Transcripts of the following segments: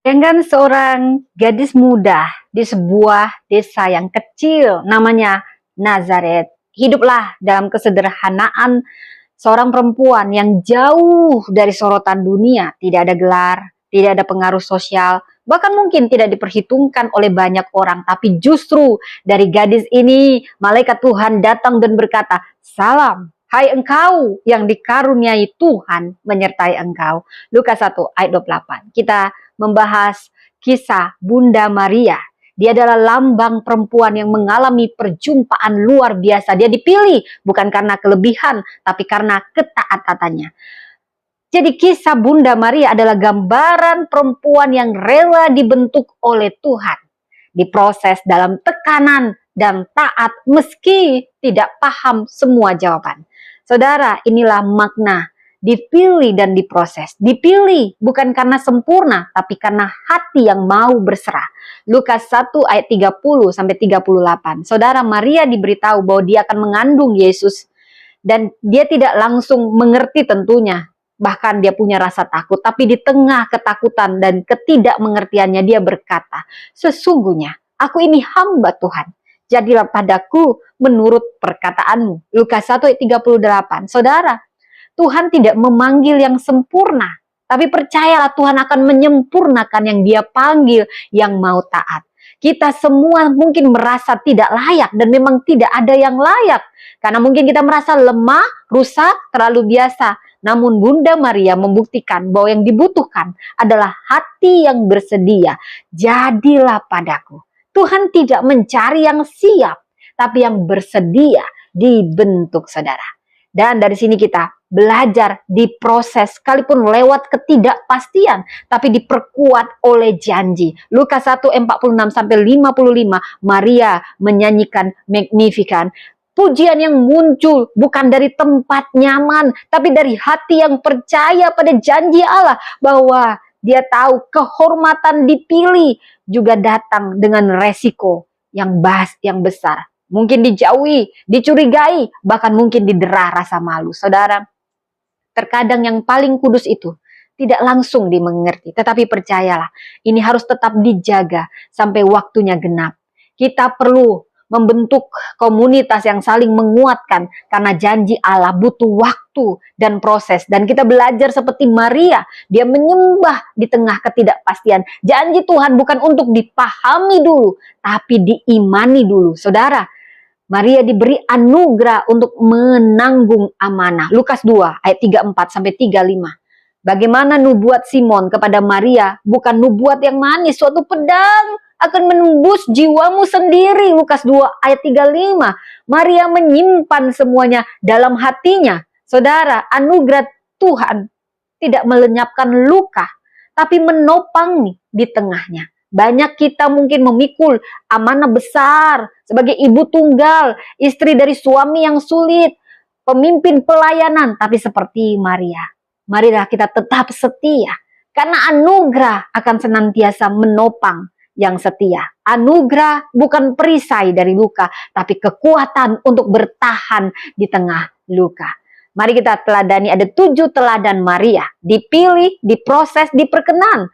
Dengan seorang gadis muda di sebuah desa yang kecil namanya Nazaret. Hiduplah dalam kesederhanaan seorang perempuan yang jauh dari sorotan dunia, tidak ada gelar, tidak ada pengaruh sosial, bahkan mungkin tidak diperhitungkan oleh banyak orang. Tapi justru dari gadis ini, malaikat Tuhan datang dan berkata, "Salam, hai engkau yang dikaruniai Tuhan menyertai engkau." Lukas 1 ayat 28. Kita membahas kisah Bunda Maria. Dia adalah lambang perempuan yang mengalami perjumpaan luar biasa. Dia dipilih bukan karena kelebihan, tapi karena ketaatannya. Jadi kisah Bunda Maria adalah gambaran perempuan yang rela dibentuk oleh Tuhan. Diproses dalam tekanan dan taat meski tidak paham semua jawaban. Saudara, inilah makna dipilih dan diproses. Dipilih bukan karena sempurna, tapi karena hati yang mau berserah. Lukas 1 ayat 30 sampai 38. Saudara, Maria diberitahu bahwa dia akan mengandung Yesus dan dia tidak langsung mengerti tentunya. Bahkan dia punya rasa takut, tapi di tengah ketakutan dan ketidakmengertiannya dia berkata, "Sesungguhnya aku ini hamba Tuhan. Jadilah padaku menurut perkataanmu." Lukas 1 ayat 38. Saudara, Tuhan tidak memanggil yang sempurna, tapi percayalah Tuhan akan menyempurnakan yang dia panggil yang mau taat. Kita semua mungkin merasa tidak layak dan memang tidak ada yang layak. Karena mungkin kita merasa lemah, rusak, terlalu biasa. Namun Bunda Maria membuktikan bahwa yang dibutuhkan adalah hati yang bersedia. Jadilah padaku. Tuhan tidak mencari yang siap, tapi yang bersedia dibentuk, saudara. Dan dari sini kita belajar diproses sekalipun lewat ketidakpastian, tapi diperkuat oleh janji. Lukas 1 46 sampai 55, Maria menyanyikan Magnificat. Pujian yang muncul bukan dari tempat nyaman, tapi dari hati yang percaya pada janji Allah bahwa dia tahu kehormatan dipilih juga datang dengan resiko yang besar. Mungkin dijauhi, dicurigai, bahkan mungkin didera rasa malu. Saudara, terkadang yang paling kudus itu tidak langsung dimengerti, tetapi percayalah, ini harus tetap dijaga sampai waktunya genap. Kita perlu membentuk komunitas yang saling menguatkan karena janji Allah butuh waktu dan proses. Dan kita belajar seperti Maria, dia menyembah di tengah ketidakpastian. Janji Tuhan bukan untuk dipahami dulu, tapi diimani dulu. Saudara, Maria diberi anugerah untuk menanggung amanah. Lukas 2 ayat 34 sampai 35. Bagaimana nubuat Simon kepada Maria bukan nubuat yang manis, suatu pedang akan menembus jiwamu sendiri. Lukas 2 ayat 35. Maria menyimpan semuanya dalam hatinya. Saudara, anugerah Tuhan tidak melenyapkan luka, tapi menopang di tengahnya. Banyak kita mungkin memikul amanah besar sebagai ibu tunggal, istri dari suami yang sulit, pemimpin pelayanan, tapi seperti Maria. Marilah kita tetap setia, karena anugerah akan senantiasa menopang yang setia. Anugerah bukan perisai dari luka, tapi kekuatan untuk bertahan di tengah luka. Mari kita teladani, ada 7 teladan Maria. Dipilih, diproses, diperkenan.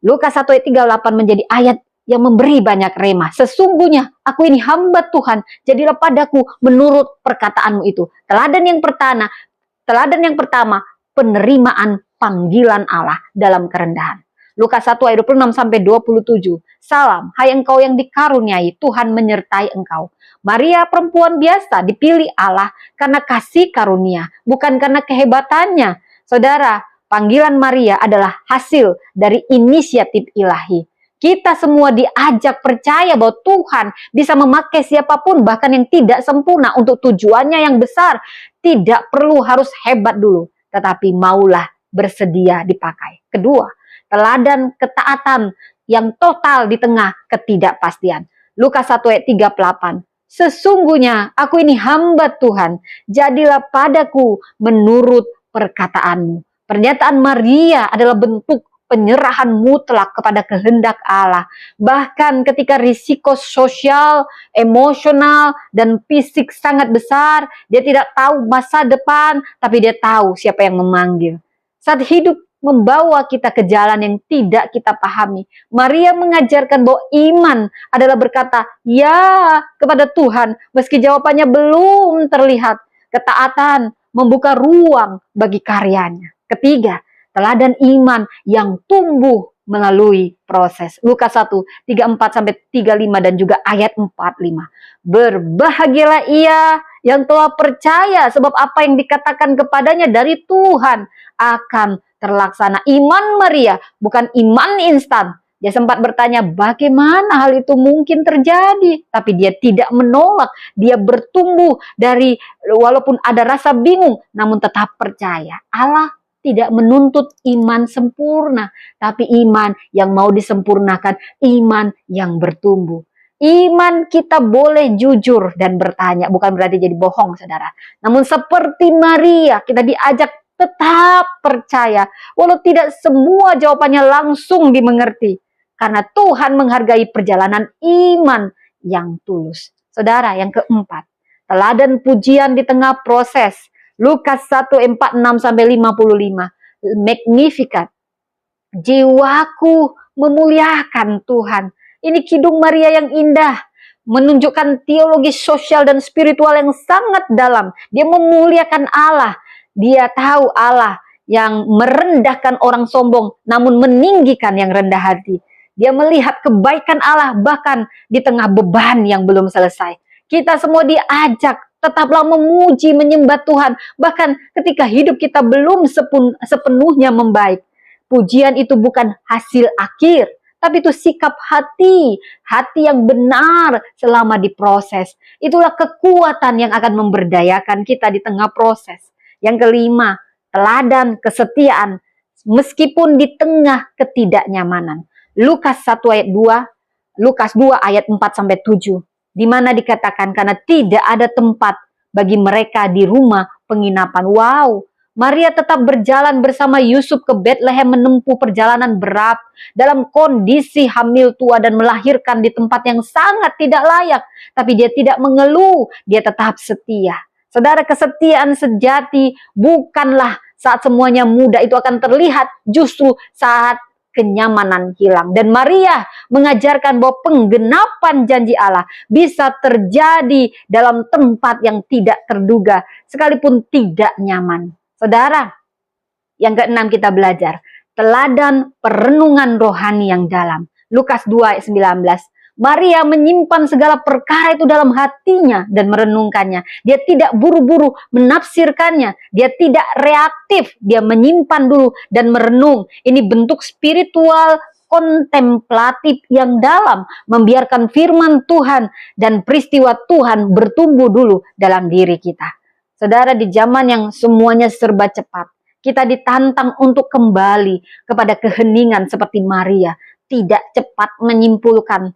Lukas 1 ayat 38 menjadi ayat yang memberi banyak rema. Sesungguhnya aku ini hamba Tuhan, jadilah padaku menurut perkataanmu itu. Teladan yang pertama, penerimaan panggilan Allah dalam kerendahan. Lukas 1 ayat 26 sampai 27. Salam, hai engkau yang dikaruniai, Tuhan menyertai engkau. Maria perempuan biasa dipilih Allah karena kasih karunia, bukan karena kehebatannya. Saudara, panggilan Maria adalah hasil dari inisiatif ilahi. Kita semua diajak percaya bahwa Tuhan bisa memakai siapapun, bahkan yang tidak sempurna, untuk tujuannya yang besar. Tidak perlu harus hebat dulu, tetapi maulah bersedia dipakai. Kedua, teladan ketaatan yang total di tengah ketidakpastian. Lukas 1 ayat 38. Sesungguhnya aku ini hamba Tuhan, jadilah padaku menurut perkataanmu. Pernyataan Maria adalah bentuk penyerahan mutlak kepada kehendak Allah. Bahkan ketika risiko sosial, emosional, dan fisik sangat besar, dia tidak tahu masa depan, tapi dia tahu siapa yang memanggil. Saat hidup membawa kita ke jalan yang tidak kita pahami. Maria mengajarkan bahwa iman adalah berkata ya kepada Tuhan meski jawabannya belum terlihat. Ketaatan membuka ruang bagi karyanya. Ketiga, teladan iman yang tumbuh melalui proses. Lukas 1, 34-35 dan juga ayat 45. Berbahagialah ia yang telah percaya sebab apa yang dikatakan kepadanya dari Tuhan akan terlaksana. Iman Maria bukan iman instan. Dia sempat bertanya bagaimana hal itu mungkin terjadi. Tapi dia tidak menolak. Dia bertumbuh dari walaupun ada rasa bingung. Namun tetap percaya. Allah tidak menuntut iman sempurna. Tapi iman yang mau disempurnakan. Iman yang bertumbuh. Iman kita boleh jujur dan bertanya. Bukan berarti jadi bohong saudara. Namun seperti Maria kita diajak tetap percaya. Walau tidak semua jawabannya langsung dimengerti. Karena Tuhan menghargai perjalanan iman yang tulus. Saudara, yang keempat, teladan pujian di tengah proses. Lukas 1:46-55. Magnificat. Jiwaku memuliakan Tuhan. Ini kidung Maria yang indah. Menunjukkan teologi sosial dan spiritual yang sangat dalam. Dia memuliakan Allah. Dia tahu Allah yang merendahkan orang sombong, namun meninggikan yang rendah hati. Dia melihat kebaikan Allah bahkan di tengah beban yang belum selesai. Kita semua diajak tetaplah memuji, menyembah Tuhan. Bahkan ketika hidup kita belum sepenuhnya membaik. Pujian itu bukan hasil akhir. Tapi itu sikap hati. Hati yang benar selama diproses. Itulah kekuatan yang akan memberdayakan kita di tengah proses. Yang kelima, teladan kesetiaan meskipun di tengah ketidaknyamanan. Lukas 1 ayat 2, Lukas 2 ayat 4-7, di mana dikatakan karena tidak ada tempat bagi mereka di rumah penginapan. Wow, Maria tetap berjalan bersama Yusuf ke Bethlehem menempuh perjalanan berat dalam kondisi hamil tua dan melahirkan di tempat yang sangat tidak layak. Tapi dia tidak mengeluh, dia tetap setia. Saudara, kesetiaan sejati bukanlah saat semuanya mudah, itu akan terlihat justru saat kenyamanan hilang. Dan Maria mengajarkan bahwa penggenapan janji Allah bisa terjadi dalam tempat yang tidak terduga, sekalipun tidak nyaman. Saudara, yang keenam kita belajar teladan perenungan rohani yang dalam. Lukas 2 ayat 19. Maria menyimpan segala perkara itu dalam hatinya dan merenungkannya. Dia tidak buru-buru menafsirkannya. Dia tidak reaktif. Dia menyimpan dulu dan merenung. Ini bentuk spiritual kontemplatif yang dalam. Membiarkan firman Tuhan dan peristiwa Tuhan bertumbuh dulu dalam diri kita. Saudara, di zaman yang semuanya serba cepat, kita ditantang untuk kembali kepada keheningan seperti Maria. Tidak cepat menyimpulkan,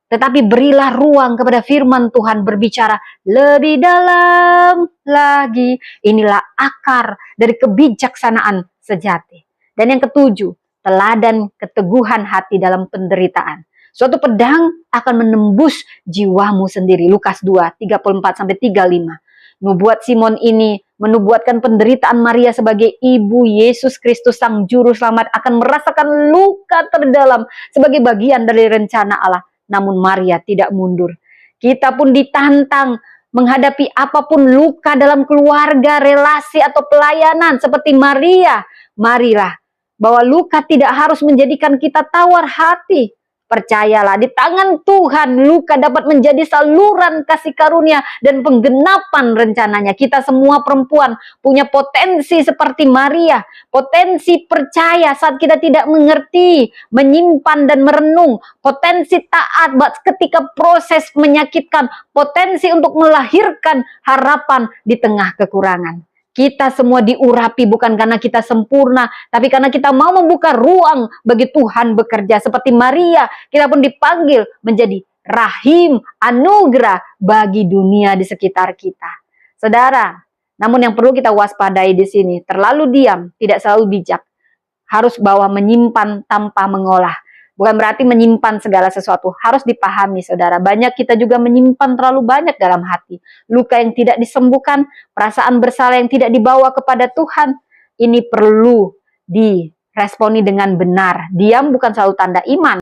tetapi berilah ruang kepada firman Tuhan berbicara lebih dalam lagi. Inilah akar dari kebijaksanaan sejati. Dan yang ketujuh, teladan keteguhan hati dalam penderitaan. Suatu pedang akan menembus jiwamu sendiri. Lukas 2, 34-35. Nubuat Simon ini menubuatkan penderitaan Maria sebagai ibu Yesus Kristus Sang Juru Selamat akan merasakan luka terdalam sebagai bagian dari rencana Allah. Namun Maria tidak mundur. Kita pun ditantang menghadapi apapun luka dalam keluarga, relasi, atau pelayanan seperti Maria. Marilah bahwa luka tidak harus menjadikan kita tawar hati. Percayalah, di tangan Tuhan luka dapat menjadi saluran kasih karunia dan penggenapan rencananya. Kita semua perempuan punya potensi seperti Maria. Potensi percaya saat kita tidak mengerti, menyimpan dan merenung. Potensi taat ketika proses menyakitkan. Potensi untuk melahirkan harapan di tengah kekurangan. Kita semua diurapi bukan karena kita sempurna, tapi karena kita mau membuka ruang bagi Tuhan bekerja. Seperti Maria, kita pun dipanggil menjadi rahim, anugerah bagi dunia di sekitar kita. Saudara, namun yang perlu kita waspadai di sini, terlalu diam tidak selalu bijak. Harus bahwa menyimpan tanpa mengolah. Bukan berarti menyimpan segala sesuatu. Harus dipahami, saudara. Banyak kita juga menyimpan terlalu banyak dalam hati. Luka yang tidak disembuhkan, perasaan bersalah yang tidak dibawa kepada Tuhan. Ini perlu responi dengan benar. Diam bukan selalu tanda iman.